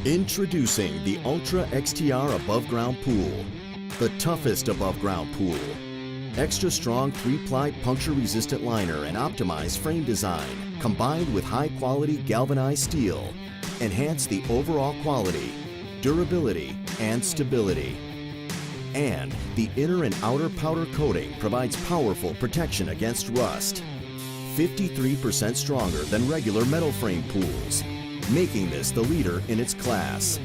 Introducing the Ultra XTR Above Ground Pool, the toughest above ground pool. Extra strong 3-ply puncture-resistant liner and optimized frame design, combined with high-quality galvanized steel, enhance the overall quality, durability, and stability. And the inner and outer powder coating provides powerful protection against rust. 53% stronger than regular metal frame pools, making this the leader in its class.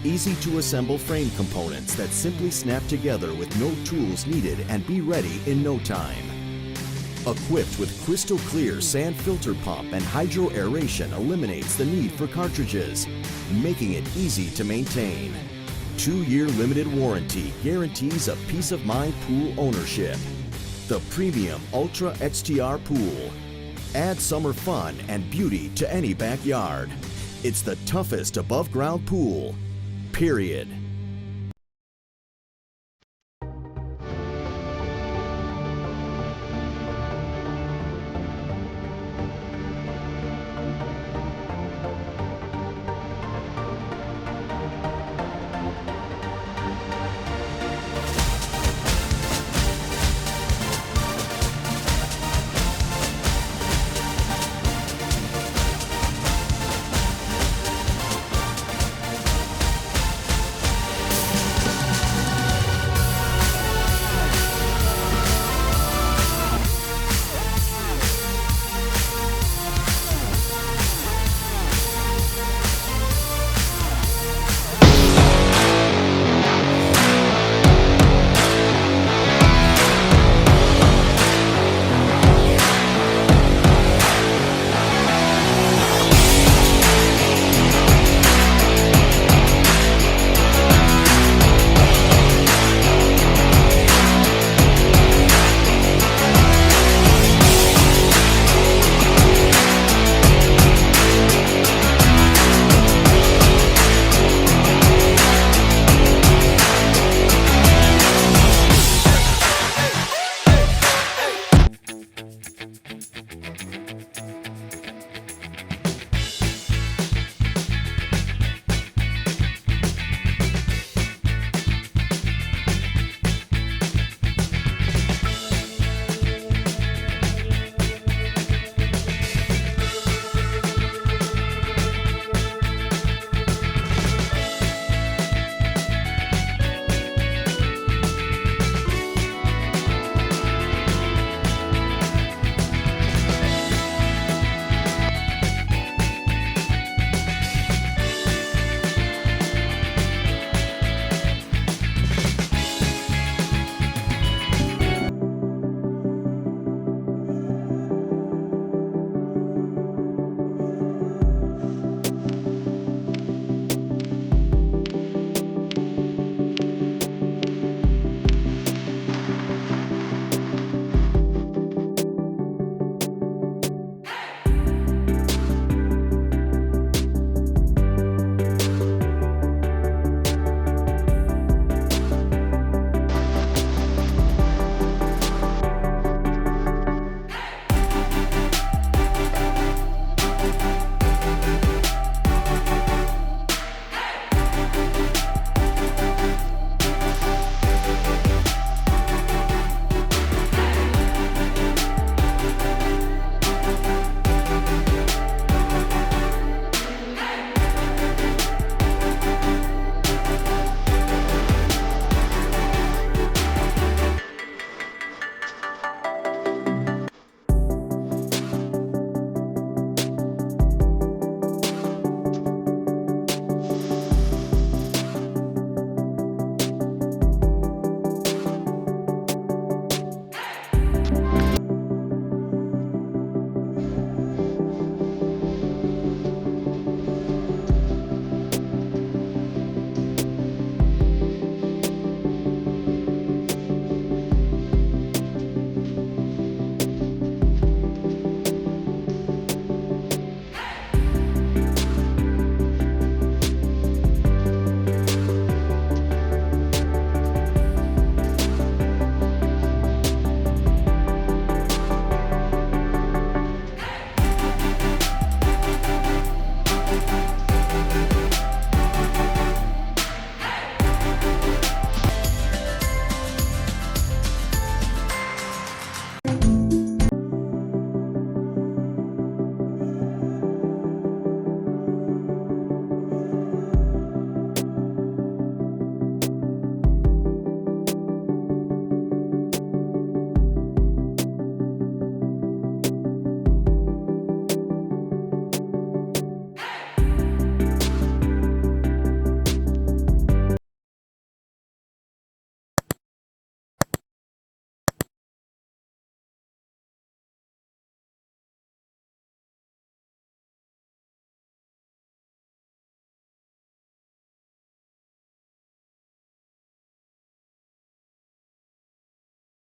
Easy to assemble frame components that simply snap together with no tools needed and be ready in no time. Equipped with crystal clear sand filter pump and hydro aeration eliminates the need for cartridges, making it easy to maintain. 2-year limited warranty guarantees a peace of mind pool ownership. The premium Ultra XTR Pool. Add summer fun and beauty to any backyard. It's the toughest above ground pool, period.